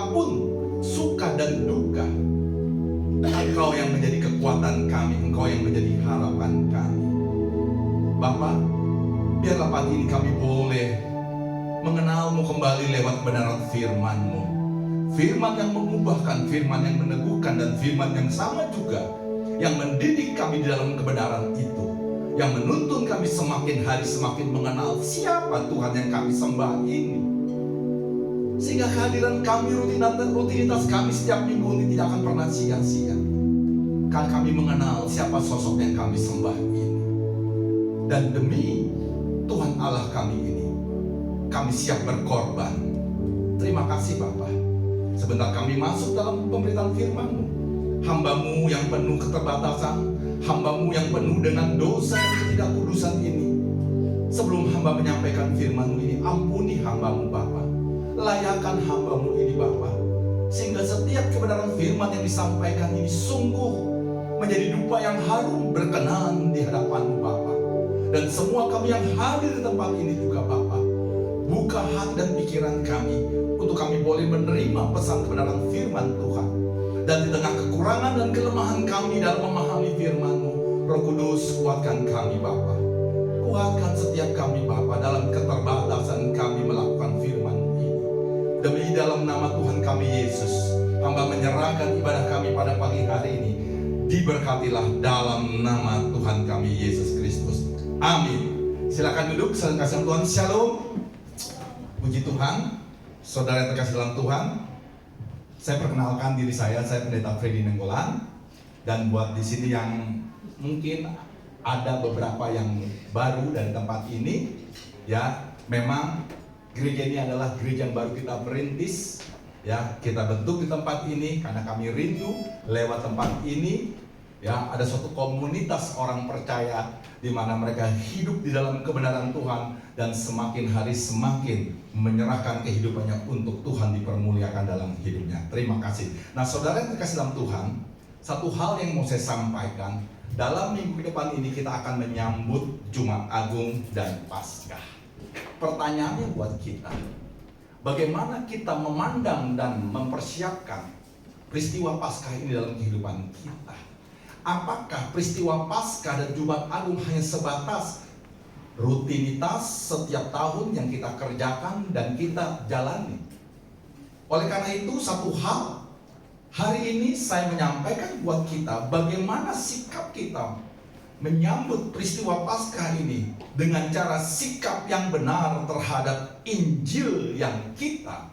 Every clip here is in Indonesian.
apapun suka dan duka, Engkau yang menjadi kekuatan kami, Engkau yang menjadi harapan kami. Bapa, biarlah pagi ini kami boleh mengenal-Mu kembali lewat kebenaran firman-Mu. Firman yang mengubahkan, firman yang meneguhkan, dan firman yang sama juga yang mendidik kami di dalam kebenaran itu, yang menuntun kami semakin hari semakin mengenal siapa Tuhan yang kami sembah ini. Sehingga kehadiran kami, rutinitas kami setiap minggu ini tidak akan pernah sia-sia, karena kami mengenal siapa sosok yang kami sembah ini. Dan demi Tuhan Allah kami ini, kami siap berkorban. Terima kasih Bapa. Sebentar kami masuk dalam pemberitaan firman-Mu. Hamba-Mu yang penuh keterbatasan, hamba-Mu yang penuh dengan dosa dan ketidakkudusan ini, sebelum hamba menyampaikan firman-Mu ini, ampuni hamba-Mu Bapa. Layakan hamba-Mu ini Bapa, sehingga setiap kebenaran firman yang disampaikan ini sungguh menjadi dupa yang harum berkenan di hadapan-Mu Bapa. Dan semua kami yang hadir di tempat ini juga Bapa, buka hati dan pikiran kami untuk kami boleh menerima pesan kebenaran firman Tuhan. Dan di tengah kekurangan dan kelemahan kami dalam memahami firman-Mu, Roh Kudus kuatkan kami Bapa. Kuatkan setiap kami Bapa dalam keterbatasan kami melakukan firman-Mu ini. Demi dalam nama Tuhan kami Yesus, hamba menyerahkan ibadah kami pada pagi hari ini. Diberkatilah dalam nama Tuhan kami Yesus Kristus. Amin. Silakan duduk, salam kasih Tuhan. Shalom. Puji Tuhan. Saudara yang terkasih dalam Tuhan, saya perkenalkan diri saya Pendeta Freddy Nenggolan. Dan buat di sini yang mungkin ada beberapa yang baru dari tempat ini, ya, memang gereja ini adalah gereja yang baru kita perintis, ya, kita bentuk di tempat ini karena kami rindu lewat tempat ini, ya, ada suatu komunitas orang percaya di mana mereka hidup di dalam kebenaran Tuhan dan semakin hari semakin menyerahkan kehidupannya untuk Tuhan dipermuliakan dalam hidupnya. Terima kasih. Nah, saudara yang terkasih dalam Tuhan, satu hal yang mau saya sampaikan, dalam minggu depan ini kita akan menyambut Jumat Agung dan Paskah. Pertanyaannya buat kita, bagaimana kita memandang dan mempersiapkan peristiwa Paskah ini dalam kehidupan kita? Apakah peristiwa Paskah dan Jumat Agung hanya sebatas rutinitas setiap tahun yang kita kerjakan dan kita jalani? Oleh karena itu, satu hal hari ini saya menyampaikan buat kita, bagaimana sikap kita menyambut peristiwa Paskah ini dengan cara sikap yang benar terhadap Injil yang kita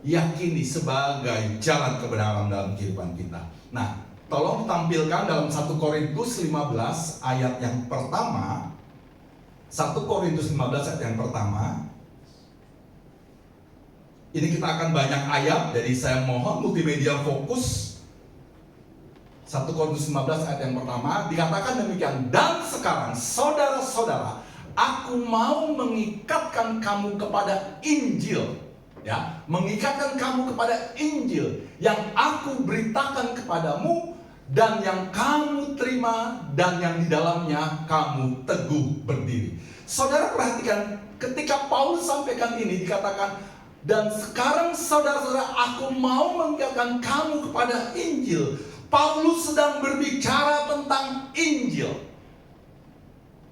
yakini sebagai jalan kebenaran dalam kehidupan kita. Nah, tolong tampilkan dalam 1 Korintus 15 ayat yang pertama. 1 Korintus 15 ayat yang pertama. Ini kita akan banyak ayat, jadi saya mohon multimedia fokus. 1 Korintus 15 ayat yang pertama dikatakan demikian, dan sekarang saudara-saudara, aku mau mengikatkan kamu kepada Injil, ya, mengikatkan kamu kepada Injil yang aku beritakan kepadamu dan yang kamu terima dan yang di dalamnya kamu teguh berdiri. Saudara perhatikan, ketika Paulus sampaikan ini dikatakan, dan sekarang saudara-saudara, aku mau mengikatkan kamu kepada Injil. Paulus sedang berbicara tentang Injil.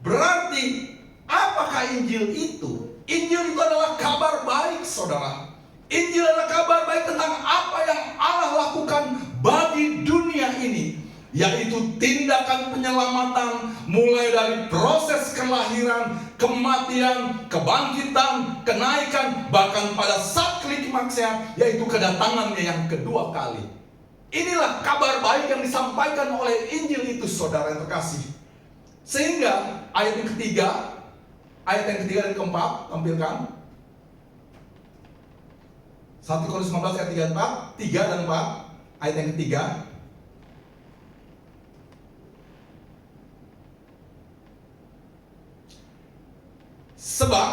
Berarti apakah Injil itu? Injil itu adalah kabar baik, saudara. Injil adalah kabar baik tentang apa yang Allah lakukan bagi dunia ini, yaitu tindakan penyelamatan mulai dari proses kelahiran, kematian, kebangkitan, kenaikan, bahkan pada saat klimaksnya, yaitu kedatangannya yang kedua kali. Inilah kabar baik yang disampaikan oleh Injil itu, saudara yang terkasih. Sehingga ayat yang ketiga dan keempat, tampilkan 1 Korintus 15 ayat 3 dan 4, ayat yang ketiga. Sebab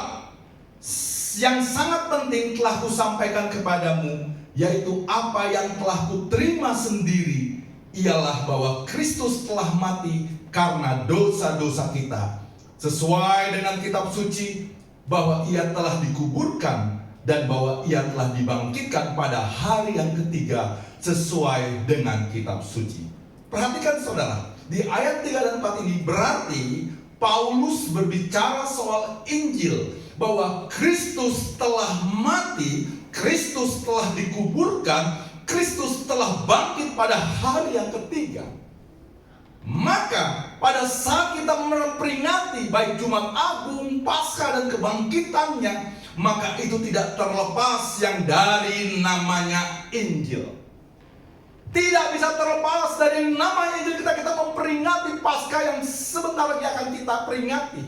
yang sangat penting telah kusampaikan kepadamu, yaitu apa yang telah kuterima sendiri, ialah bahwa Kristus telah mati karena dosa-dosa kita, sesuai dengan kitab suci, bahwa ia telah dikuburkan dan bahwa ia telah dibangkitkan pada hari yang ketiga sesuai dengan kitab suci. Perhatikan saudara, di ayat 3 dan 4 ini berarti Paulus berbicara soal Injil, bahwa Kristus telah mati, Kristus telah dikuburkan, Kristus telah bangkit pada hari yang ketiga. Maka pada saat kita memperingati baik Jumat Agung, Paskah dan kebangkitannya, maka itu tidak terlepas yang dari namanya Injil. Tidak bisa terlepas dari namanya Injil kita memperingati Paskah yang sebentar lagi akan kita peringati.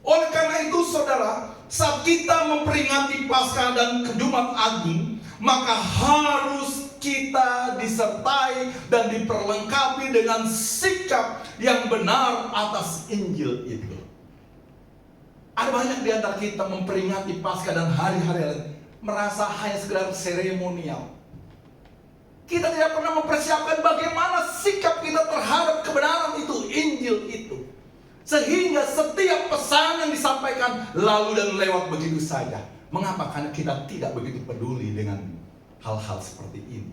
Oleh karena itu saudara, saat kita memperingati Paskah dan Jumat Agung, maka harus kita disertai dan diperlengkapi dengan sikap yang benar atas Injil itu. Ada banyak di antara kita memperingati Paskah dan hari-hari lain merasa hanya sekedar seremonial. Kita tidak pernah mempersiapkan bagaimana sikap kita terhadap kebenaran itu, Injil itu. Sehingga setiap pesan yang disampaikan lalu dan lewat begitu saja. Mengapa? Karena kita tidak begitu peduli dengan hal-hal seperti ini.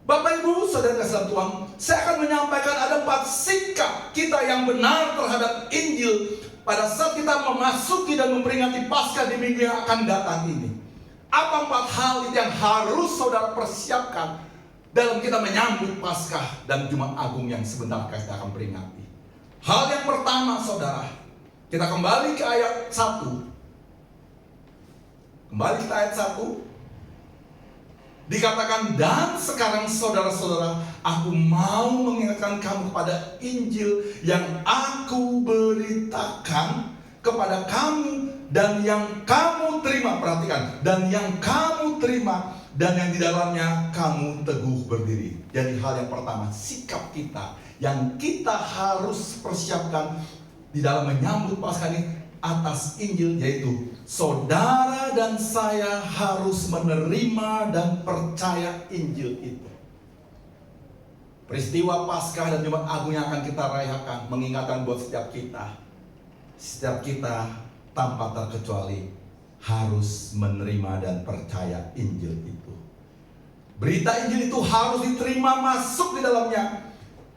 Bapak Ibu Saudara kasih Tuhan, saya akan menyampaikan ada 4 sikap kita yang benar terhadap Injil pada saat kita memasuki dan memperingati Paskah di minggu yang akan datang ini. Apa 4 hal itu yang harus saudara persiapkan dalam kita menyambut Paskah dan Jumat Agung yang sebentar kita akan peringati? Hal yang pertama saudara, kita kembali ke ayat 1. Kembali ke ayat 1. Dikatakan, dan sekarang saudara-saudara, aku mau mengingatkan kamu kepada Injil yang aku beritakan kepada kamu dan yang kamu terima. Perhatikan, dan yang kamu terima dan yang di dalamnya kamu teguh berdiri. Jadi hal yang pertama, sikap kita yang kita harus persiapkan di dalam menyambut Paskah ini atas Injil, yaitu saudara dan saya harus menerima dan percaya Injil itu. Peristiwa Paskah dan Jumat Agung yang akan kita rayakan mengingatkan buat setiap kita tanpa terkecuali harus menerima dan percaya Injil itu. Berita Injil itu harus diterima, masuk di dalamnya.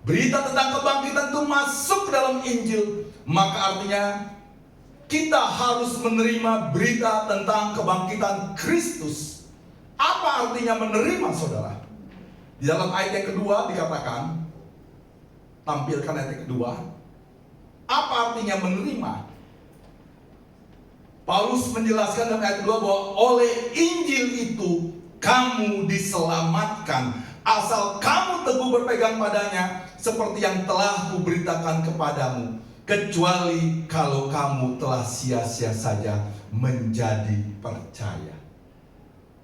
Berita tentang kebangkitan itu masuk ke dalam Injil. Maka artinya kita harus menerima berita tentang kebangkitan Kristus. Apa artinya menerima saudara? Di dalam ayat yang kedua dikatakan, tampilkan ayat yang kedua. Apa artinya menerima? Paulus menjelaskan dalam ayat kedua bahwa oleh Injil itu kamu diselamatkan, asal kamu teguh berpegang padanya, seperti yang telah kuberitakan kepadamu, kecuali kalau kamu telah sia-sia saja menjadi percaya.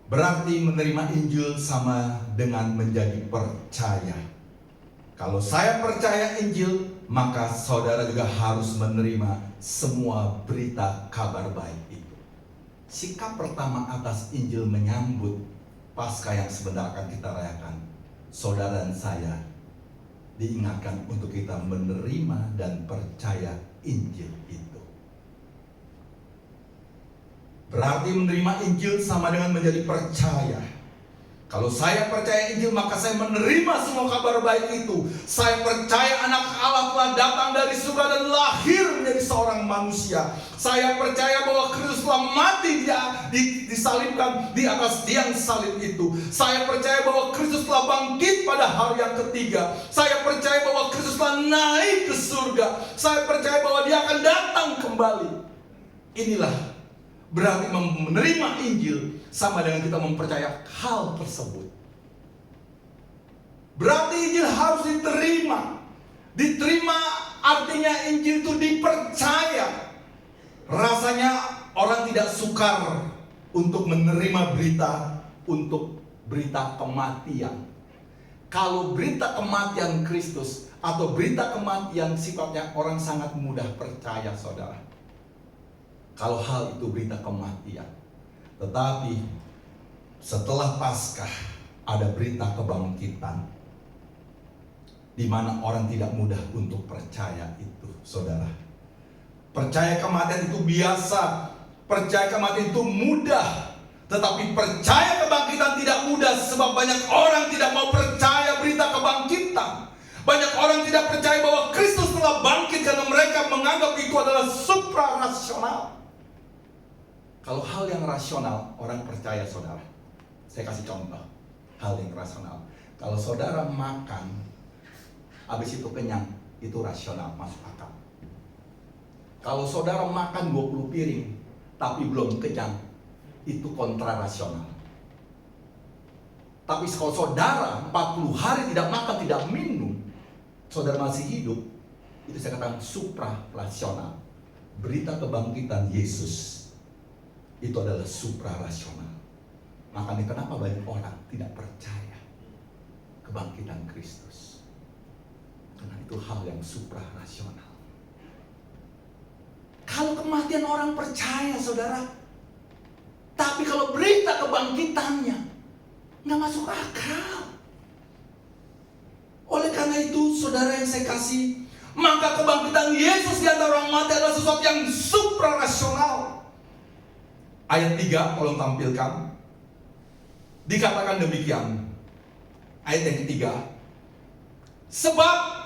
Berarti menerima Injil sama dengan menjadi percaya. Kalau saya percaya Injil, maka saudara juga harus menerima semua berita kabar baik itu. Sikap pertama atas Injil menyambut Paskah yang sebentar akan kita rayakan, saudara dan saya diingatkan untuk kita menerima dan percaya Injil itu. Berarti menerima Injil sama dengan menjadi percaya. Kalau saya percaya Injil, maka saya menerima semua kabar baik itu. Saya percaya anak Allah telah datang dari surga dan lahir menjadi seorang manusia. Saya percaya bahwa Kristus telah mati, disalibkan di atas tiang salib itu. Saya percaya bahwa Kristus telah bangkit pada hari yang ketiga. Saya percaya bahwa Kristus telah naik ke surga. Saya percaya bahwa dia akan datang kembali. Inilah berarti menerima Injil sama dengan kita mempercayai hal tersebut. Berarti Injil harus diterima. Diterima artinya Injil itu dipercaya. Rasanya orang tidak sukar untuk menerima berita kematian. Kalau berita kematian Kristus atau berita kematian sifatnya, orang sangat mudah percaya saudara. Kalau hal itu berita kematian. Tetapi setelah Paskah ada berita kebangkitan, di mana orang tidak mudah untuk percaya itu, saudara. Percaya kematian itu biasa. Percaya kematian itu mudah, tetapi percaya kebangkitan tidak mudah. Sebab banyak orang tidak mau percaya berita kebangkitan. Banyak orang tidak percaya bahwa Kristus telah bangkit karena mereka menganggap itu adalah suprarasional. Kalau hal yang rasional, orang percaya, saudara. Saya kasih contoh hal yang rasional. Kalau saudara makan, habis itu kenyang, itu rasional, masuk akal. Kalau saudara makan 20 piring, tapi belum kenyang, itu kontra rasional. Tapi kalau saudara 40 hari tidak makan, tidak minum, saudara masih hidup, itu saya katakan supra-rasional. Berita kebangkitan Yesus itu adalah supra-rasional. Makanya kenapa banyak orang tidak percaya kebangkitan Kristus? Karena itu hal yang supra-rasional. Kalau kematian orang percaya, saudara, tapi kalau berita kebangkitannya nggak masuk akal. Oleh karena itu, saudara yang saya kasih, maka kebangkitan Yesus di antara orang mati adalah sesuatu yang suprarasional. Ayat 3 tolong tampilkan. Dikatakan demikian. Ayat yang ketiga. Sebab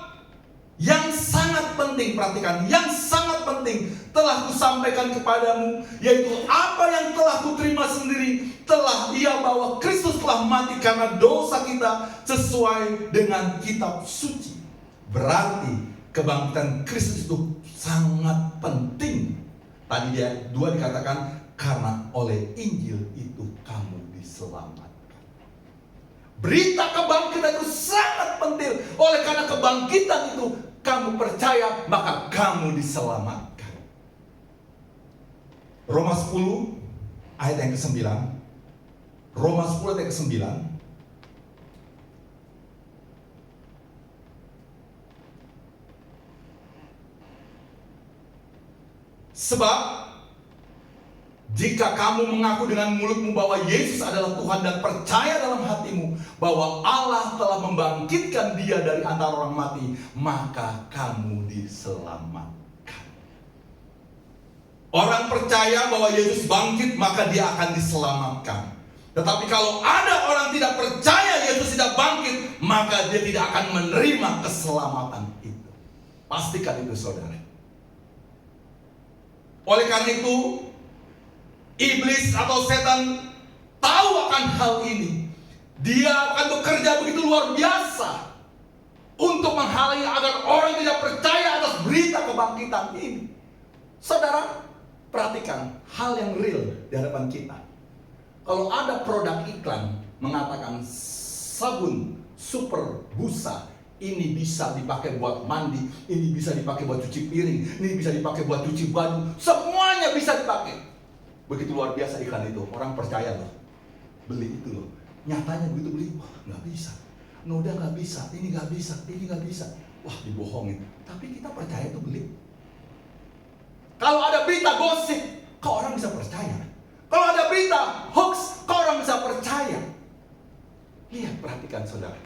yang sangat penting, perhatikan, yang sangat penting telah kusampaikan kepadamu, yaitu apa yang telah kuterima sendiri, telah ia bahwa Kristus telah mati karena dosa kita sesuai dengan kitab suci. Berarti kebangkitan Kristus itu sangat penting. Tadi di ayat 2 dikatakan, karena oleh Injil itu kamu diselamatkan. Berita kebangkitan itu sangat penting. Oleh karena kebangkitan itu kamu percaya, maka kamu diselamatkan. Roma 10 ayat yang ke-9. Roma 10 ayat yang ke-9. Sebab jika kamu mengaku dengan mulutmu bahwa Yesus adalah Tuhan dan percaya dalam hatimu bahwa Allah telah membangkitkan dia dari antara orang mati, maka kamu diselamatkan. Orang percaya bahwa Yesus bangkit, maka dia akan diselamatkan. Tetapi kalau ada orang tidak percaya Yesus tidak bangkit, maka dia tidak akan menerima keselamatan itu. Pastikan itu, saudara. Oleh karena itu, iblis atau setan tahu akan hal ini. Dia akan bekerja begitu luar biasa untuk menghalangi agar orang tidak percaya atas berita kebangkitan ini. Saudara, perhatikan hal yang real di hadapan kita. Kalau ada produk iklan mengatakan sabun super busa, ini bisa dipakai buat mandi, ini bisa dipakai buat cuci piring, ini bisa dipakai buat cuci baju, semuanya bisa dipakai. Begitu luar biasa iklan itu, orang percaya loh, beli itu loh. Nyatanya begitu beli, wah nggak bisa, noda nggak bisa, ini nggak bisa, ini nggak bisa, wah dibohongin. Tapi kita percaya itu beli. Kalau ada berita gosip, kok orang bisa percaya? Kalau ada berita hoax, kok orang bisa percaya? Lihat, perhatikan saudara,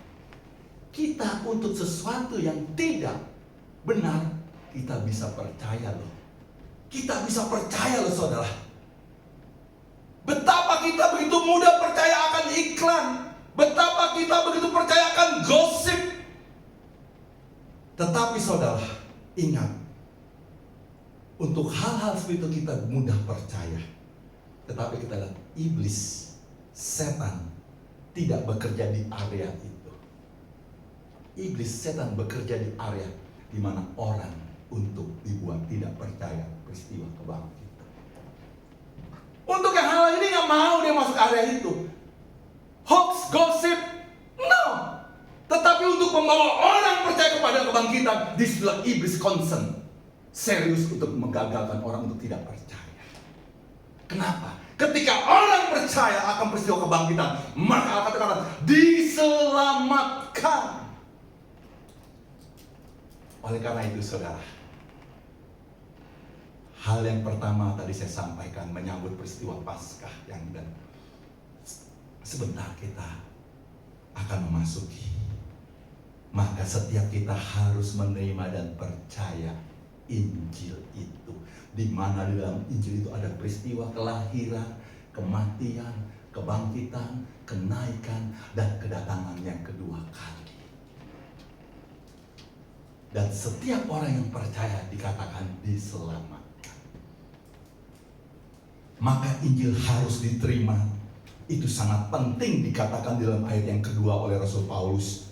kita untuk sesuatu yang tidak benar, kita bisa percaya loh. Kita bisa percaya loh, saudara. Betapa kita begitu mudah percaya akan iklan. Betapa kita begitu percaya akan gosip. Tetapi saudara, ingat, untuk hal-hal seperti itu kita mudah percaya. Tetapi kita lihat, iblis, setan tidak bekerja di area itu. Iblis, setan bekerja di area di mana orang untuk dibuat tidak percaya peristiwa kebangkitan. Untuk yang hal ini nggak mau dia masuk area itu. Hoax, gosip, no. Tetapi untuk membawa orang percaya kepada kebangkitan, disitulah iblis concern, serius untuk menggagalkan orang untuk tidak percaya. Kenapa? Ketika orang percaya akan peristiwa kebangkitan, maka kata-kata diselamatkan. Oleh karena itu, saudara, hal yang pertama tadi saya sampaikan menyambut peristiwa Paskah yang dan sebentar kita akan memasuki. Maka setiap kita harus menerima dan percaya Injil itu. Di mana di dalam Injil itu ada peristiwa kelahiran, kematian, kebangkitan, kenaikan, dan kedatangan yang kedua kali. Dan setiap orang yang percaya dikatakan diselamatkan. Maka Injil harus diterima. Itu sangat penting dikatakan dalam ayat yang kedua oleh Rasul Paulus.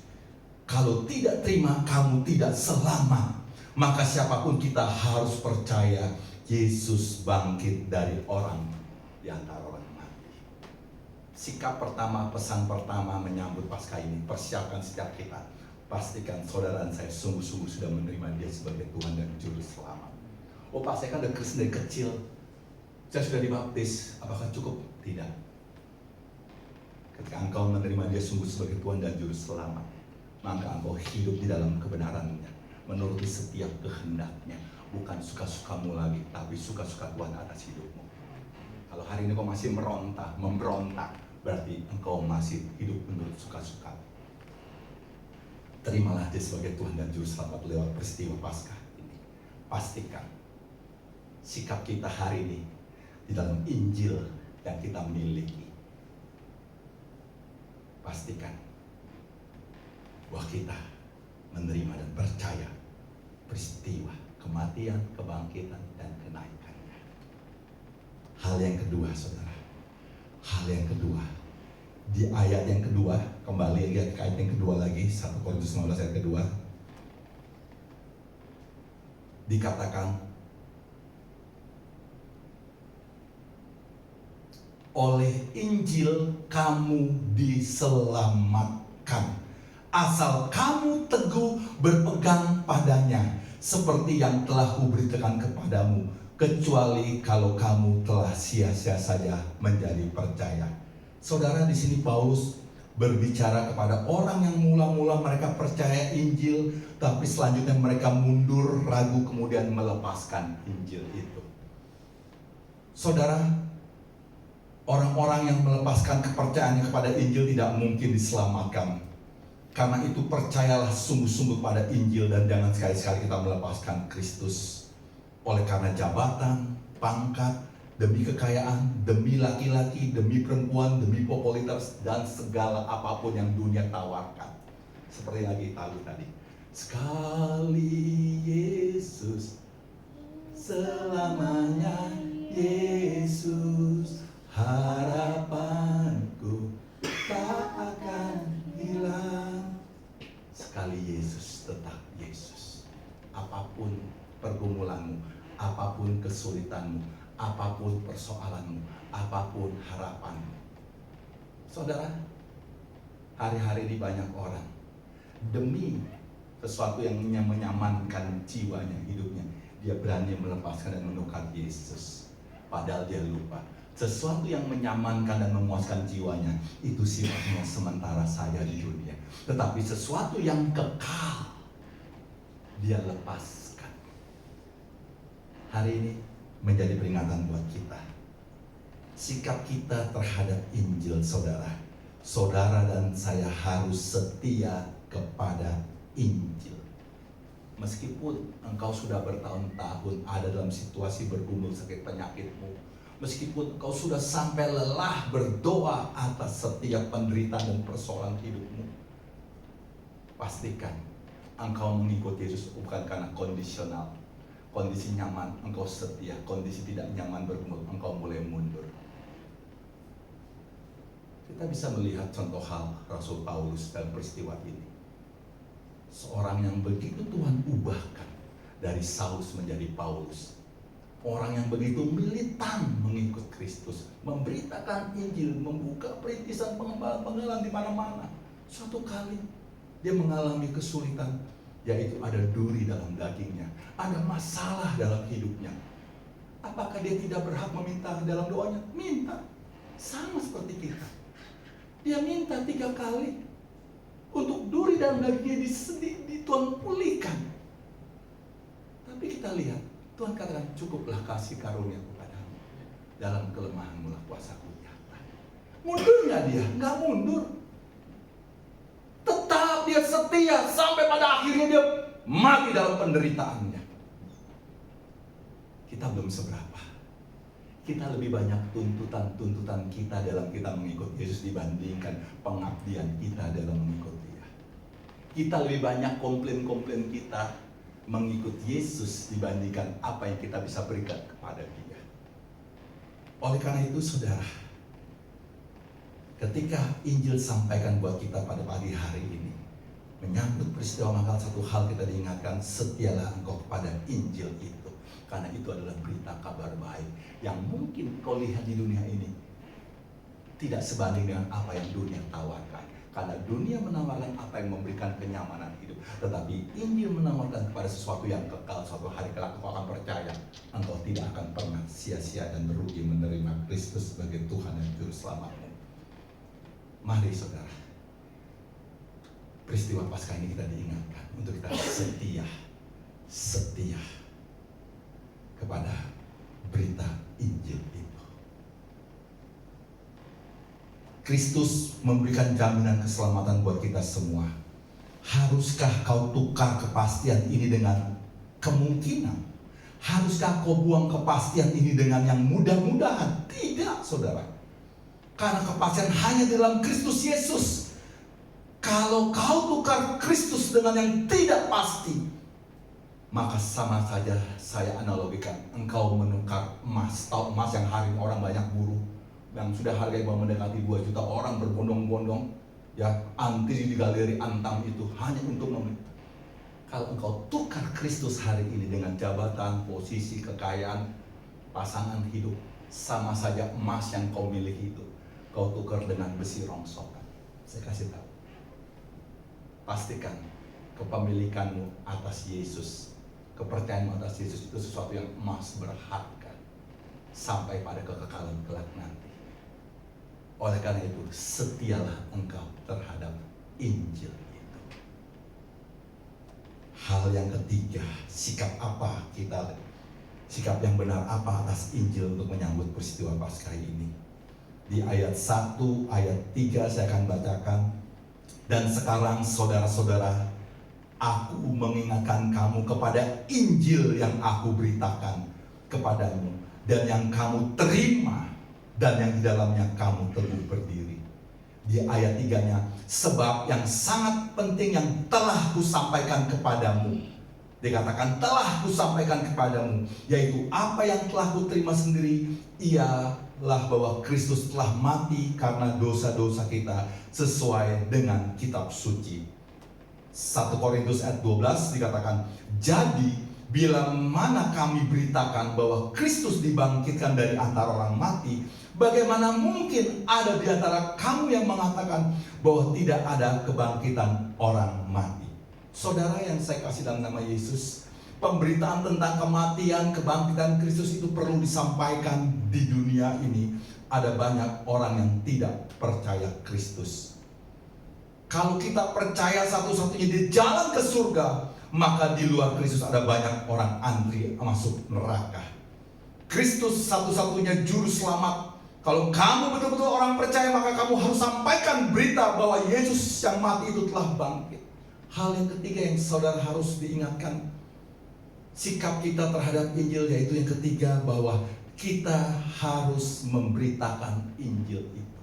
Kalau tidak terima, kamu tidak selamat. Maka siapapun kita harus percaya Yesus bangkit dari orang di antara orang mati. Sikap pertama, pesan pertama menyambut Paskah ini, persiapkan setiap kita. Pastikan saudara dan saya sungguh-sungguh sudah menerima Dia sebagai Tuhan dan Juru Selamat. Oh Pak, saya kan udah Kristen dari kecil. Saya sudah dibaptis, apakah cukup? Tidak. Ketika engkau menerima Dia sungguh sebagai Tuhan dan Juru Selamat, maka engkau hidup di dalam kebenaran-Nya, menuruti setiap kehendak-Nya, bukan suka-sukamu lagi, tapi suka-suka Tuhan atas hidupmu. Kalau hari ini kau masih memberontak, berarti engkau masih hidup menurut suka-suka. Terimalah Dia sebagai Tuhan dan Juru Selamat lewat peristiwa Paskah ini. Pastikan sikap kita hari ini di dalam Injil yang kita miliki. Pastikan bahwa kita menerima dan percaya peristiwa kematian, kebangkitan, dan kenaikannya. Hal yang kedua, saudara. Hal yang kedua. Di ayat yang kedua, kembali lihat ke ayat yang kedua lagi, 1 Korintus 15 ayat kedua. Dikatakan, oleh Injil kamu diselamatkan, asal kamu teguh berpegang padanya, seperti yang telah kuberitakan kepadamu, kecuali kalau kamu telah sia-sia saja menjadi percaya. Saudara, di sini Paulus berbicara kepada orang yang mula-mula mereka percaya Injil, tapi selanjutnya mereka mundur, ragu, kemudian melepaskan Injil itu. Saudara, orang-orang yang melepaskan kepercayaannya kepada Injil tidak mungkin diselamatkan. Karena itu percayalah sungguh-sungguh pada Injil dan jangan sekali-sekali kita melepaskan Kristus. Oleh karena jabatan, pangkat, demi kekayaan, demi laki-laki, demi perempuan, demi popularitas, dan segala apapun yang dunia tawarkan. Seperti lagi lagu tadi. Sekali Yesus, selamanya Yesus, harapanku tak akan hilang. Sekali Yesus, tetap Yesus. Apapun pergumulanmu, apapun kesulitanmu, apapun persoalanmu, apapun harapanmu. Saudara, hari-hari ini banyak orang demi sesuatu yang menyamankan jiwanya, hidupnya, dia berani melepaskan dan menukar Yesus. Padahal dia lupa, sesuatu yang menyamankan dan memuaskan jiwanya itu sifatnya sementara saja di dunia. Tetapi sesuatu yang kekal dia lepaskan. Hari ini menjadi peringatan buat kita. Sikap kita terhadap Injil, saudara. Saudara dan saya harus setia kepada Injil. Meskipun engkau sudah bertahun-tahun ada dalam situasi bergumul sakit penyakitmu, meskipun engkau sudah sampai lelah berdoa atas setiap penderitaan dan persoalan hidupmu, pastikan engkau mengikuti Yesus bukan karena kondisional. Kondisi nyaman, engkau setia. Kondisi tidak nyaman bergumul, engkau mulai mundur. Kita bisa melihat contoh hal Rasul Paulus dalam peristiwa ini. Seorang yang begitu Tuhan ubahkan dari Saulus menjadi Paulus. Orang yang begitu militan mengikut Kristus, memberitakan Injil, membuka perintisan pengembalaan di mana-mana. Suatu kali dia mengalami kesulitan, yaitu ada duri dalam dagingnya, ada masalah dalam hidupnya. Apakah dia tidak berhak meminta dalam doanya? Minta, sama seperti kita. Dia minta 3 kali untuk duri dalam dagingnya Tuhan pulihkan. Tapi kita lihat, Tuhan katakan, cukuplah kasih karunia kepadamu, dalam kelemahanmu lah kuasaku nyata. Mundur nggak dia? Nggak mundur. Tetap dia setia sampai pada akhirnya dia mati dalam penderitaannya. kita belum seberapa. Kita lebih banyak tuntutan-tuntutan kita dalam kita mengikut Yesus dibandingkan pengabdian kita dalam mengikut Dia. Kita lebih banyak komplain-komplain kita mengikut Yesus dibandingkan apa yang kita bisa berikan kepada Dia. Oleh karena itu saudara, ketika Injil sampaikan buat kita pada pagi hari ini, menyambut peristiwa Natal, satu hal kita diingatkan, setialah engkau kepada Injil itu. Karena itu adalah berita kabar baik yang mungkin kau lihat di dunia ini tidak sebanding dengan apa yang dunia tawarkan. Karena dunia menawarkan apa yang memberikan kenyamanan hidup, tetapi Injil menawarkan kepada sesuatu yang kekal. Suatu hari kelak kau akan percaya, engkau tidak akan pernah sia-sia dan merugi menerima Kristus sebagai Tuhan dan Juru Selamatmu. Mari saudara, peristiwa Paskah ini kita diingatkan untuk kita setia kepada berita Injil itu. Kristus memberikan jaminan keselamatan buat kita semua. Haruskah kau tukar kepastian ini dengan kemungkinan? Haruskah kau buang kepastian ini dengan yang mudah-mudahan? Tidak, saudara. Karena kepastian hanya dalam Kristus Yesus. Kalau kau tukar Kristus dengan yang tidak pasti, maka sama saja saya analogikan engkau menukar emas. Tahu emas yang hari ini orang banyak buru, yang sudah harganya mendekati 2 juta, orang berbondong-bondong ya antri di galeri Antam itu hanya untuk membeli. Kalau engkau tukar Kristus hari ini dengan jabatan, posisi, kekayaan, pasangan hidup, sama saja emas yang kau miliki itu kau tukar dengan besi rongsokan. Saya kasih tahu, pastikan kepemilikanmu atas Yesus, kepercayaanmu atas Yesus itu sesuatu yang emas berharga sampai pada kekekalan kelak nanti. Oleh karena itu, setialah engkau terhadap Injil itu. Hal yang ketiga, sikap yang benar apa atas Injil untuk menyambut peristiwa Paskah ini. Di ayat 1, ayat 3 saya akan bacakan. Dan sekarang saudara-saudara, aku mengingatkan kamu kepada Injil yang aku beritakan kepadamu, dan yang kamu terima, dan yang di dalamnya kamu teguh berdiri. Di ayat 3-nya, sebab yang sangat penting yang telah kusampaikan kepadamu, dikatakan telah kusampaikan kepadamu, yaitu apa yang telah kuterima sendiri, ialah bahwa Kristus telah mati karena dosa-dosa kita sesuai dengan kitab suci. 1 Korintus ayat 12 dikatakan, jadi bila mana kami beritakan bahwa Kristus dibangkitkan dari antara orang mati, bagaimana mungkin ada di antara kamu yang mengatakan bahwa tidak ada kebangkitan orang mati? Saudara yang saya kasih dalam nama Yesus, pemberitaan tentang kematian, kebangkitan Kristus itu perlu disampaikan di dunia ini. Ada banyak orang yang tidak percaya Kristus. Kalau kita percaya satu-satunya di jalan ke surga, maka di luar Kristus ada banyak orang antri masuk neraka. Kristus satu-satunya juru selamat. Kalau kamu betul-betul orang percaya, maka kamu harus sampaikan berita bahwa Yesus yang mati itu telah bangkit. Hal yang ketiga yang saudara harus diingatkan, sikap kita terhadap Injil, yaitu yang ketiga, bahwa kita harus memberitakan Injil itu.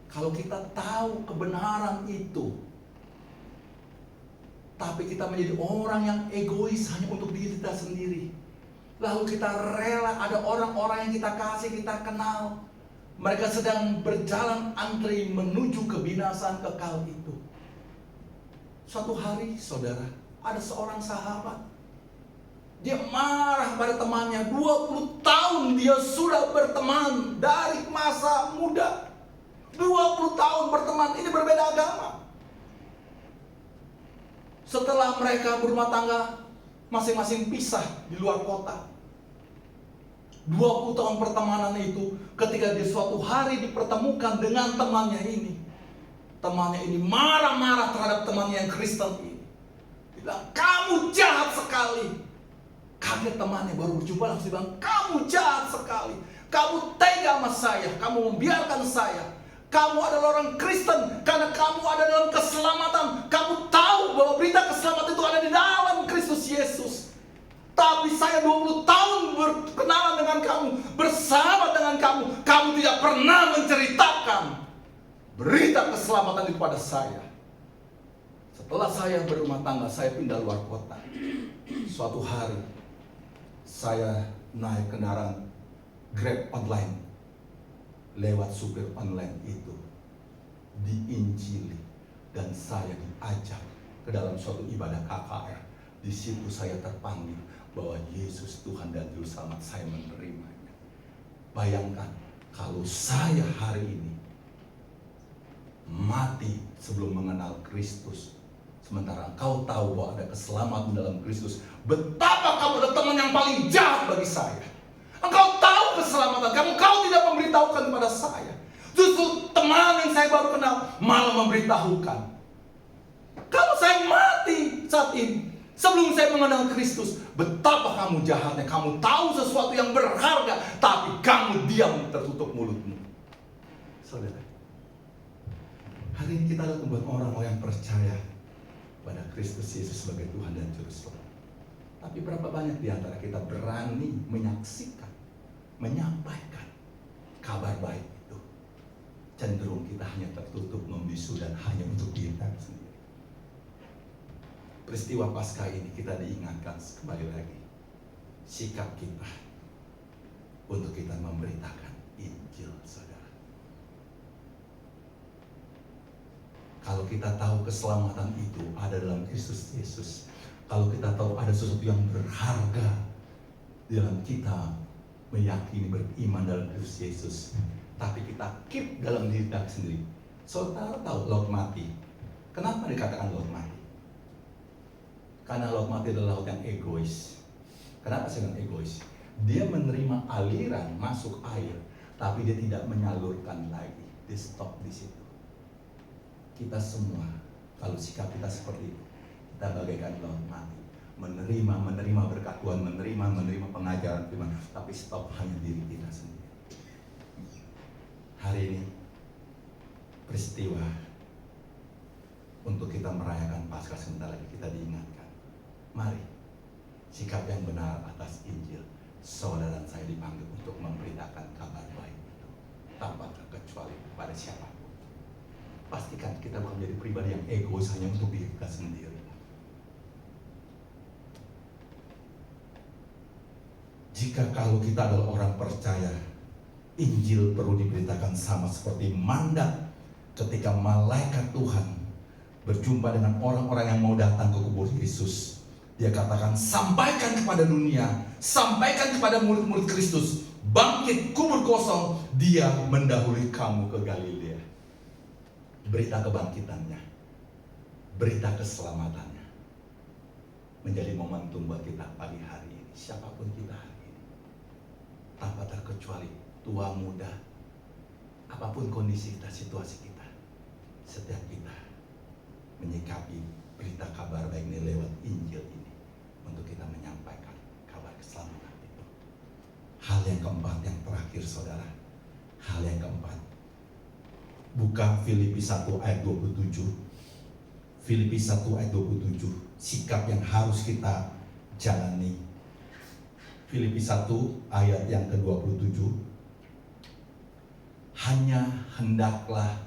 Kalau kita tahu kebenaran itu, tapi kita menjadi orang yang egois hanya untuk diri kita sendiri, lalu kita rela ada orang-orang yang kita kasih, kita kenal, mereka sedang berjalan antri menuju kebinasaan kekal itu. Suatu hari saudara, ada seorang sahabat, dia marah pada temannya. 20 tahun dia sudah berteman dari masa muda. 20 tahun berteman, ini berbeda agama. Setelah mereka berumah tangga, masing-masing pisah di luar kota. 20 tahun pertemanan itu, ketika dia suatu hari dipertemukan dengan temannya ini, temannya ini marah-marah terhadap temannya yang Kristen ini. Dia bilang, kamu jahat sekali. Kaget temannya, baru berjumpa langsung bilang, kamu jahat sekali. Kamu tega sama saya, kamu membiarkan saya. Kamu adalah orang Kristen karena kamu ada dalam keselamatan. Kamu tahu bahwa berita keselamatan itu ada di dalam Kristus Yesus. Tapi saya 20 tahun berkenalan dengan kamu, bersama dengan kamu. Kamu tidak pernah menceritakan berita keselamatan itu pada saya. Setelah saya berumah tangga, saya pindah luar kota. Suatu hari, saya naik kendaraan Grab online. Lewat supir online itu, diinjili. Dan saya diajak ke dalam suatu ibadah KKR. Di situ saya terpanggil bahwa Yesus Tuhan dan Juru Selamat, saya menerimanya. Bayangkan kalau saya hari ini mati sebelum mengenal Kristus, sementara engkau tahu bahwa ada keselamatan dalam Kristus. Betapa kamu adalah teman yang paling jahat bagi saya. Engkau tahu keselamatan kamu, kau tidak memberitahukan kepada saya. Justru teman yang saya baru kenal malah memberitahukan. Kalau saya mati saat ini, sebelum saya mengenal Kristus, betapa kamu jahatnya. Kamu tahu sesuatu yang berharga, tapi kamu diam, tertutup mulutmu. Saudara, hari ini kita adalah membuat orang-orang yang percaya pada Kristus Yesus sebagai Tuhan dan Juru Selamat. Tapi berapa banyak di antara kita berani menyaksikan, menyampaikan kabar baik itu? Cenderung kita hanya tertutup, membisu, dan hanya untuk diri sendiri. Peristiwa Paskah ini kita diingatkan kembali lagi sikap kita untuk kita memberitakan Injil, saudara. Kalau kita tahu keselamatan itu ada dalam Kristus Yesus, kalau kita tahu ada sesuatu yang berharga di dalam kita meyakini, beriman dalam Kristus Yesus, tapi kita keep dalam diri kita sendiri. Saudara tahu laut mati. Kenapa dikatakan laut mati? Karena laut mati adalah laut yang egois. Kenapa saya bilang egois? Dia menerima aliran masuk air, tapi dia tidak menyalurkan lagi. Dia stop di situ. Kita semua, kalau sikap kita seperti itu, kita bagaikan laut mati. Menerima berkat Tuhan, menerima pengajaran Tuhan, tapi stop hanya diri kita sendiri. Hari ini peristiwa untuk kita merayakan Paskah, sebentar lagi kita diingatkan. Mari, sikap yang benar atas Injil. Saudara dan saya dipanggil untuk memberitakan kabar baik itu tanpa terkecuali kepada siapapun. Pastikan kita bukan menjadi pribadi yang egois hanya untuk diri kita sendiri. Jika kalau kita adalah orang percaya, Injil perlu diberitakan sama seperti mandat ketika malaikat Tuhan berjumpa dengan orang-orang yang mau datang ke kubur Yesus. Dia katakan, sampaikan kepada dunia, sampaikan kepada murid-murid Kristus, bangkit kubur kosong, dia mendahului kamu ke Galilea. Berita kebangkitannya, berita keselamatannya menjadi momentum buat kita pagi hari ini. Siapapun kita hari ini, tanpa terkecuali tua muda, apapun kondisi kita, situasi kita, setiap kita menyikapi berita kabar baik ini lewat Injil ini untuk kita menyampaikan kabar keselamatan itu. Hal yang keempat, yang terakhir saudara, hal yang keempat, buka Filipi 1 ayat 27. Filipi 1 ayat 27, sikap yang harus kita jalani. Filipi 1 ayat yang ke-27, hanya hendaklah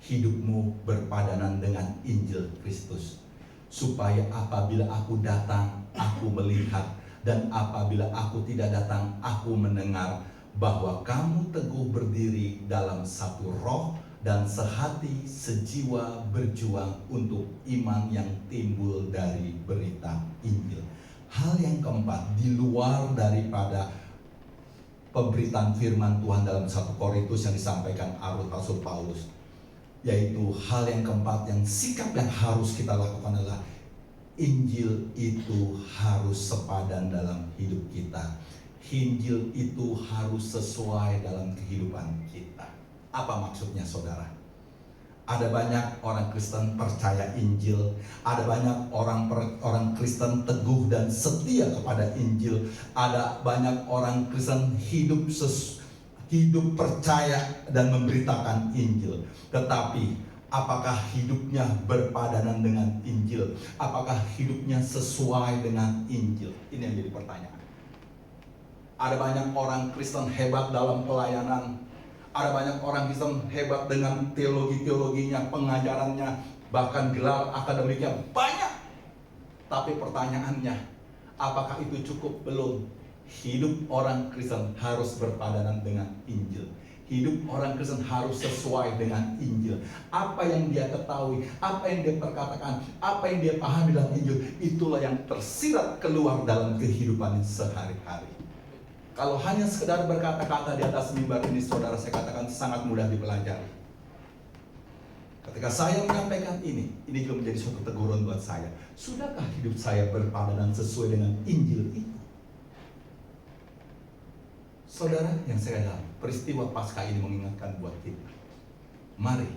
hidupmu berpadanan dengan Injil Kristus, supaya apabila aku datang, aku melihat, dan apabila aku tidak datang, aku mendengar, bahwa kamu teguh berdiri dalam satu roh dan sehati sejiwa berjuang untuk iman yang timbul dari berita Injil. Hal yang keempat, di luar daripada pemberitaan firman Tuhan dalam 1 Korintus yang disampaikan Rasul Paulus, yaitu hal yang keempat, yang sikap yang harus kita lakukan adalah Injil itu harus sepadan dalam hidup kita. Injil itu harus sesuai dalam kehidupan kita. Apa maksudnya saudara? Ada banyak orang Kristen percaya Injil, ada banyak orang Kristen teguh dan setia kepada Injil, ada banyak orang Kristen hidup percaya dan memberitakan Injil. Tetapi Apakah hidupnya berpadanan dengan Injil? Apakah hidupnya sesuai dengan Injil? Ini yang jadi pertanyaan. Ada banyak orang Kristen hebat dalam pelayanan. Ada banyak orang Kristen hebat dengan teologi-teologinya, pengajarannya, bahkan gelar akademiknya banyak. Tapi pertanyaannya, apakah itu cukup? Belum. Hidup orang Kristen harus berpadanan dengan Injil. Hidup orang Kristen harus sesuai dengan Injil. Apa yang dia ketahui, apa yang dia perkatakan, apa yang dia pahami dalam Injil, itulah yang tersirat keluar dalam kehidupan sehari-hari. Kalau hanya sekedar berkata-kata di atas mimbar ini, saudara, saya katakan sangat mudah dipelajari. Ketika saya menyampaikan ini juga menjadi suatu teguran buat saya. Sudahkah hidup saya berpadanan sesuai dengan Injil itu? Saudara yang saya dalam, peristiwa Paskah ini mengingatkan buat kita. Mari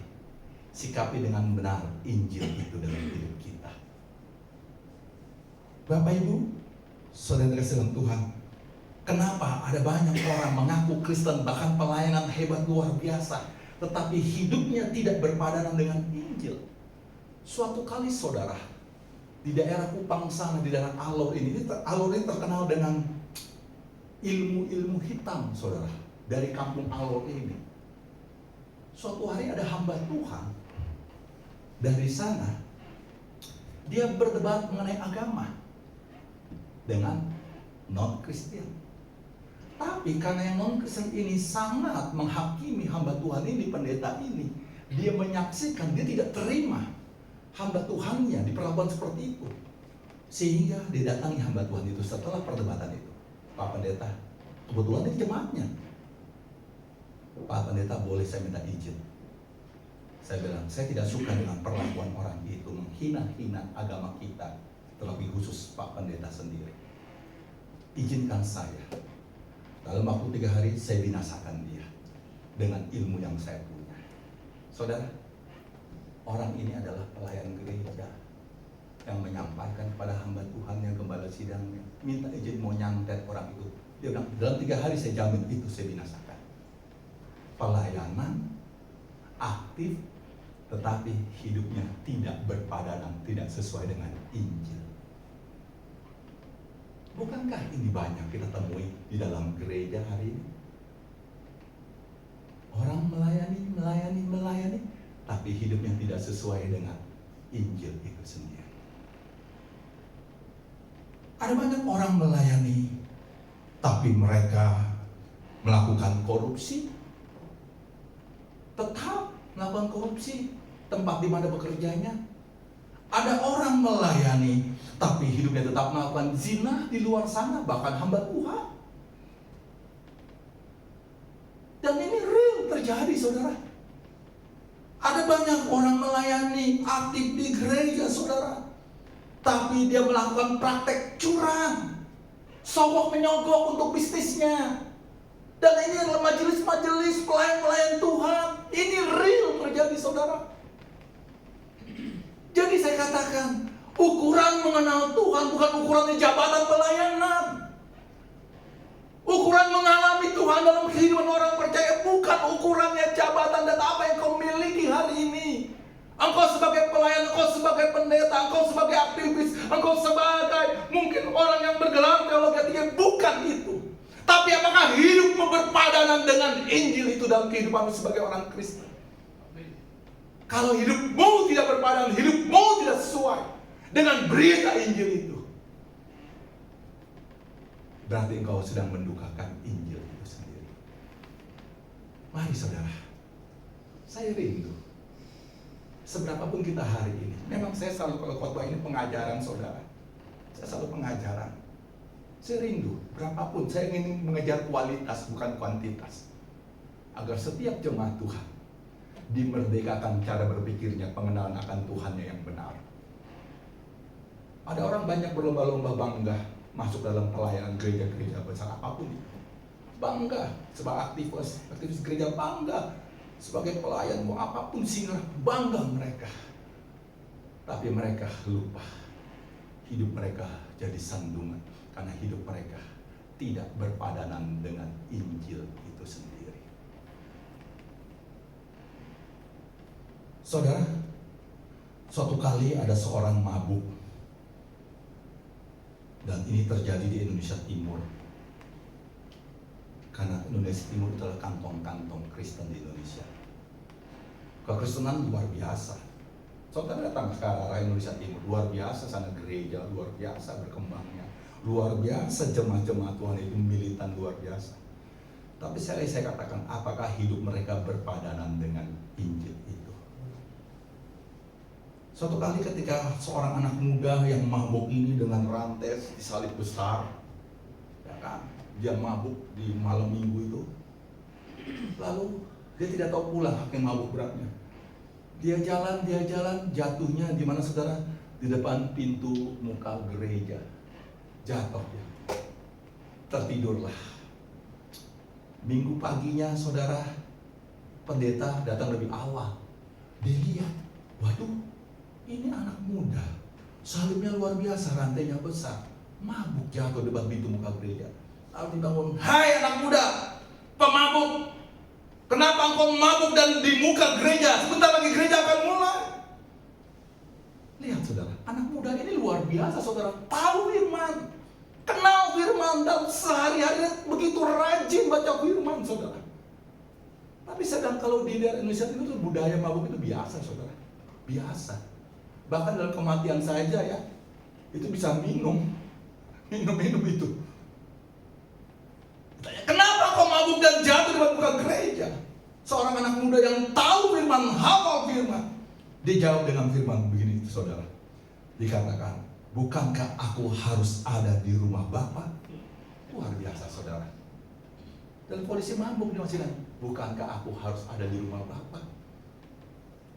sikapi dengan benar Injil itu dalam hidup kita. Bapak Ibu, saudara dalam Tuhan, kenapa ada banyak orang mengaku Kristen, bahkan pelayanan hebat luar biasa, tetapi hidupnya tidak berpadanan dengan Injil? Suatu kali saudara, di daerah Kupang sana, di daerah Alor ini terkenal dengan ilmu-ilmu hitam, saudara, dari kampung Alor ini. Suatu hari ada hamba Tuhan dari sana, dia berdebat mengenai agama dengan non-Kristen. Tapi karena yang non-Kristen ini sangat menghakimi hamba Tuhan ini, pendeta ini, dia menyaksikan, dia tidak terima hamba Tuhannya diperlakukan seperti itu. Sehingga didatangi hamba Tuhan itu setelah perdebatan itu. Pak Pendeta, kebetulan ini jemaatnya. Pak Pendeta, boleh saya minta izin? Saya bilang, saya tidak suka dengan perlakuan orang itu, menghina-hina agama kita, terlebih khusus Pak Pendeta sendiri. Izinkan saya, dalam waktu 3 hari saya binasakan dia dengan ilmu yang saya punya. Saudara, orang ini adalah pelayan gereja yang menyampaikan kepada hamba Tuhan yang gembala sidangnya, minta izin mau nyantet orang itu. Dia bilang, dalam 3 hari saya jamin itu saya binasakan. Pelayanan aktif, tetapi hidupnya tidak berpadanan, tidak sesuai dengan Injil. Bukankah ini banyak kita temui di dalam gereja hari ini? Orang melayani, tapi hidupnya tidak sesuai dengan Injil itu sendiri. Ada banyak orang melayani, tapi mereka melakukan korupsi, tetap melakukan korupsi tempat di mana bekerjanya. Ada orang melayani, tapi hidupnya tetap melakukan zina di luar sana, bahkan hamba Tuhan. Dan ini real terjadi, saudara. Ada banyak orang melayani, aktif di gereja, saudara, tapi dia melakukan praktek curang, sogok menyogok untuk bisnisnya. Dan ini adalah majelis-majelis pelayan-pelayan Tuhan. Ini real terjadi, saudara. Jadi saya katakan, ukuran mengenal Tuhan bukan ukuran jabatan pelayanan. Ukuran mengalami Tuhan dalam kehidupan orang percaya bukan ukurannya jabatan dan apa yang kau miliki hari ini. Engkau sebagai pelayan, engkau sebagai pendeta, engkau sebagai aktivis, engkau sebagai mungkin orang yang bergelar teologi tinggi, bukan itu. Tapi apakah hidupmu berpadanan dengan Injil itu dalam kehidupanmu sebagai orang Kristen? Kalau hidupmu tidak berpadanan, hidupmu tidak sesuai dengan berita Injil itu, berarti engkau sedang mendukakan Injil itu sendiri. Mari saudara, saya rindu. Seberapapun kita hari ini, memang saya selalu kalau khotbah ini pengajaran, saudara. Saya selalu pengajaran. Saya rindu, berapapun saya ingin mengejar kualitas bukan kuantitas, agar setiap jemaat Tuhan dimerdekakan cara berpikirnya, pengenalan akan Tuhannya yang benar. Ada orang banyak berlomba-lomba bangga masuk dalam pelayanan gereja-gereja besar apapun itu. Bangga sebagai aktivis gereja, bangga sebagai pelayan mau apapun singer, bangga mereka. Tapi mereka lupa, hidup mereka jadi sandungan karena hidup mereka tidak berpadanan dengan Injil itu sendiri. Saudara, suatu kali ada seorang mabuk, dan ini terjadi di Indonesia Timur. Karena Indonesia Timur adalah kantong-kantong Kristen di Indonesia. Kekristenan luar biasa. Saudara datang ke arah Indonesia Timur, luar biasa sana gereja, luar biasa berkembangnya, luar biasa jemaat-jemaat Tuhan itu militan luar biasa. Tapi saya katakan, apakah hidup mereka berpadanan dengan Injil itu? Suatu kali ketika seorang anak muda yang mabuk ini dengan rantai disalib besar, ya kan, dia mabuk di malam minggu itu, lalu dia tidak tahu pula hakim mabuk beratnya. Dia jalan, jatuhnya di mana saudara? Di depan pintu muka gereja. Jatuh dia. Tertidurlah. Minggu paginya saudara, pendeta datang lebih awal. Dia lihat, waduh, ini anak muda. Salibnya luar biasa, rantainya besar. Mabuk jatuh di depan pintu muka gereja. Lalu dibangun, hai anak muda, pemabuk. Kenapa engkau mabuk dan di muka gereja? Sebentar lagi gereja akan mulai. Lihat saudara, anak muda ini luar biasa saudara. Tahu firman, kenal firman, dan sehari-hari begitu rajin baca firman saudara. Tapi sedang kalau di daerah Indonesia itu budaya mabuk itu biasa saudara. Biasa. Bahkan dalam kematian saja ya, itu bisa minum itu. Kenapa kau mabuk dan jatuh di muka gereja? Seorang anak muda yang tahu firman, hafal firman. Dia jawab dengan firman begini saudara. Dikatakan, bukankah aku harus ada di rumah Bapa? Luar biasa saudara. Dan polisi mabuk di masjid, bukankah aku harus ada di rumah Bapa?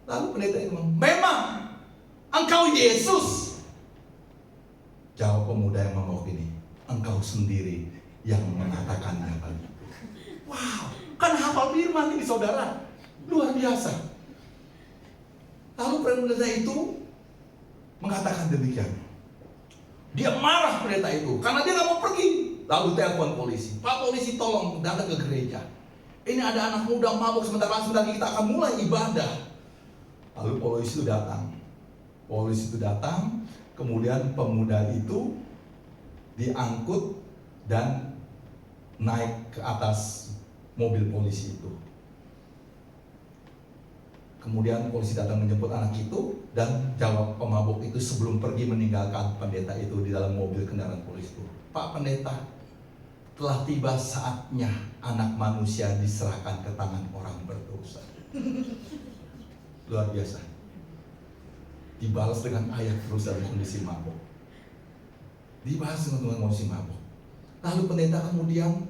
Lalu pendeta itu bilang, memang engkau Yesus. Jawab pemuda yang mabuk ini, engkau sendiri yang mengatakannya tadi. Wow, kan hafal firman ini saudara, luar biasa. Lalu pendeta itu mengatakan demikian. Dia marah pendeta itu karena dia nggak mau pergi. Lalu telepon polisi, Pak polisi tolong datang ke gereja. Ini ada anak muda mabuk, sebentar lagi kita akan mulai ibadah. Lalu polisi itu datang. Kemudian pemuda itu diangkut dan naik ke atas mobil polisi itu. Kemudian polisi datang menjemput anak itu, dan jawab pemabuk itu sebelum pergi meninggalkan pendeta itu di dalam mobil kendaraan polisi itu, Pak pendeta, telah tiba saatnya anak manusia diserahkan ke tangan orang berdosa. Luar biasa. Dibalas dengan ayat terus dalam kondisi mabuk. Dibahas dengan kondisi mabuk. Lalu pendeta kemudian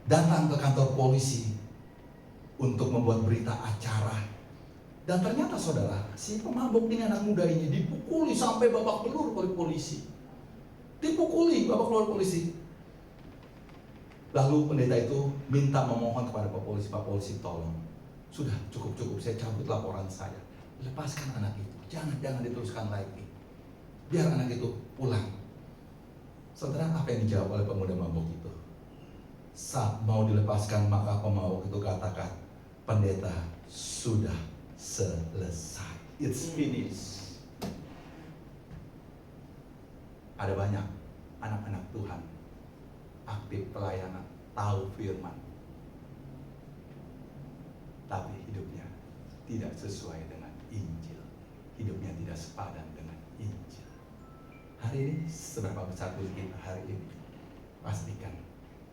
datang ke kantor polisi untuk membuat berita acara. Dan ternyata saudara, si pemabuk ini, anak muda ini, dipukuli sampai babak belur oleh polisi. Dipukuli babak belur polisi. Lalu pendeta itu minta memohon kepada Pak Polisi tolong. Sudah cukup, saya cabut laporan saya. Lepaskan anak itu, jangan diteruskan lagi. Biar anak itu pulang. Saudara, apa yang dijawab oleh pemuda mabuk itu? Saat mau dilepaskan, maka pemabuk itu katakan, pendeta, sudah selesai. It's finished. Ada banyak anak-anak Tuhan aktif pelayanan, tahu firman, tapi hidupnya tidak sesuai dengan Injil. Hidupnya tidak sepadan dengan Injil. Hari ini seberapa besar pun kita hari ini, pastikan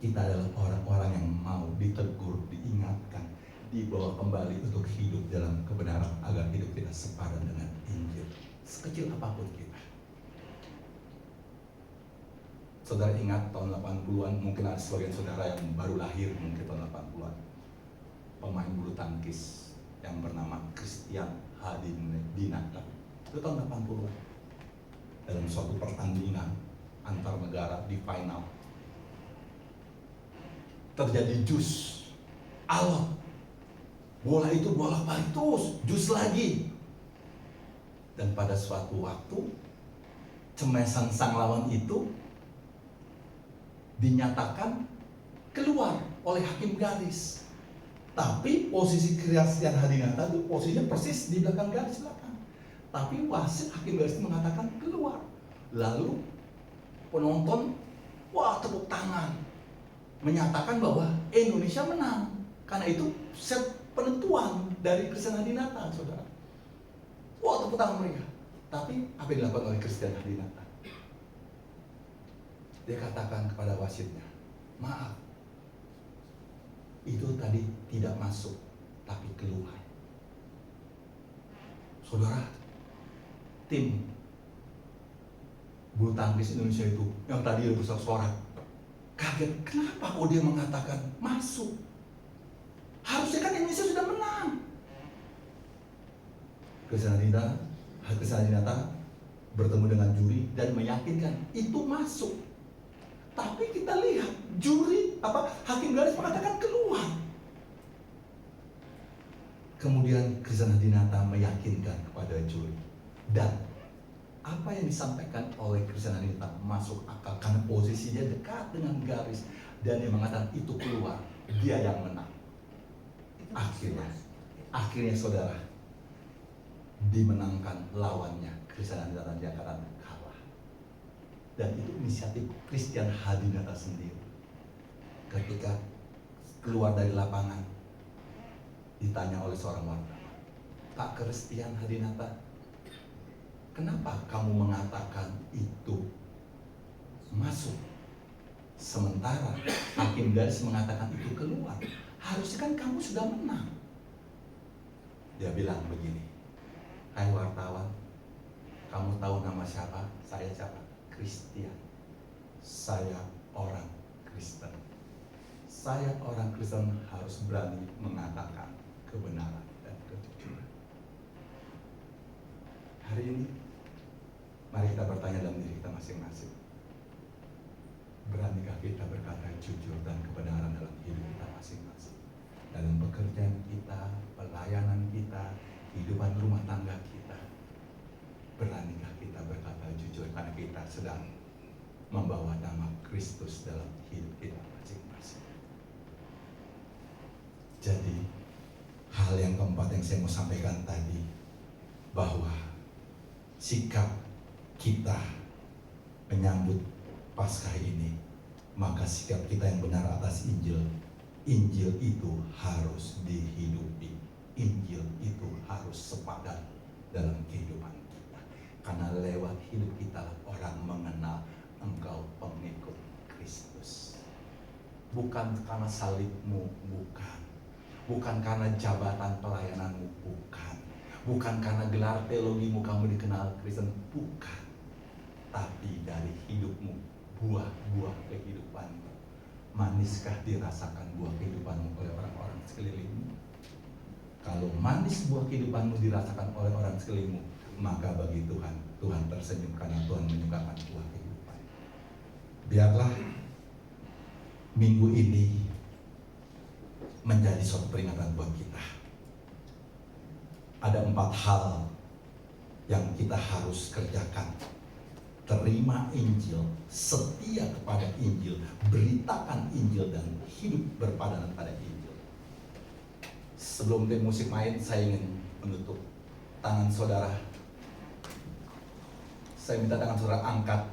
kita adalah orang-orang yang mau ditegur, diingatkan, dibawa kembali untuk hidup dalam kebenaran agar hidup kita sepadan dengan Injil. Sekecil apapun kita. Saudara ingat tahun 80-an, mungkin ada sebagian saudara yang baru lahir mungkin tahun 80-an. Pemain bulu tangkis yang bernama Christian Hadinata. Itu tahun 80-an. Dalam suatu pertandingan antar negara di final, terjadi jus, alot. Bola itu bolak-balik terus, jus lagi. Dan pada suatu waktu, cemesan sang lawan itu dinyatakan keluar oleh hakim garis. Tapi posisi Christian Hadinata itu posisinya persis di belakang garis belakang. Tapi wasit hakim garis mengatakan keluar. Lalu penonton, wah, tepuk tangan, menyatakan bahwa Indonesia menang. Karena itu set penentuan dari Christian Hadinata, saudara. Wah, tepuk tangan mereka. Tapi apa yang dilakukan oleh Christian Hadinata? Dia katakan kepada wasitnya, maaf, itu tadi tidak masuk, tapi keluar. Saudara, tim bulu tangkis Indonesia itu yang tadi bersorak-sorak kaget, kenapa kok dia mengatakan masuk? Harusnya kan Indonesia sudah menang. Christian Hadinata bertemu dengan juri dan meyakinkan itu masuk. Tapi kita lihat hakim garis mengatakan keluar. Kemudian Christian Hadinata meyakinkan kepada juri, dan apa yang disampaikan oleh Christian Hadinata masuk akal karena posisinya dekat dengan garis, dan dia mengatakan itu keluar, dia yang menang. Akhirnya saudara, dimenangkan lawannya. Christian Hadinata dia akan kalah. Dan itu inisiatif Christian Hadinata sendiri. Ketika keluar dari lapangan, ditanya oleh seorang wartawan, Pak Christian Hadinata, kenapa kamu mengatakan itu masuk? Sementara hakim garis mengatakan itu keluar. Harusnya kan kamu sudah menang. Dia bilang begini, hai wartawan, kamu tahu nama siapa? Saya siapa? Christian. Saya orang Kristen. Saya orang Kristen harus berani mengatakan kebenaran dan kejujuran. Hari ini, mari kita bertanya dalam diri kita masing-masing. Beranikah kita berkata jujur dan kebenaran dalam hidup kita masing-masing? Dalam pekerjaan kita, pelayanan kita, kehidupan rumah tangga kita. Beranikah kita berkata jujur karena kita sedang membawa nama Kristus dalam hidup kita masing-masing? Jadi, hal yang keempat yang saya mau sampaikan tadi, bahwa sikap kita menyambut Paskah ini, maka sikap kita yang benar atas Injil. Injil itu harus dihidupi. Injil itu harus sepadan dalam kehidupan kita. Karena lewat hidup kita orang mengenal engkau pengikut Kristus. Bukan karena salibmu, bukan. Bukan karena jabatan pelayananmu, bukan. Bukan karena gelar teologimu kamu dikenal Kristen, bukan. Tapi dari hidupmu, buah-buah kehidupanmu. Maniskah dirasakan buah kehidupanmu oleh orang-orang sekelilingmu? Kalau manis buah kehidupanmu dirasakan oleh orang sekelilingmu, maka bagi Tuhan, Tuhan tersenyum karena Tuhan menyukakan buah kehidupan. Biarlah minggu ini menjadi suatu peringatan buat kita. Ada 4 hal yang kita harus kerjakan. Terima Injil, setia kepada Injil, beritakan Injil, dan hidup berpadanan pada Injil. Sebelum tim musik main, saya ingin menutup tangan saudara. Saya minta tangan saudara angkat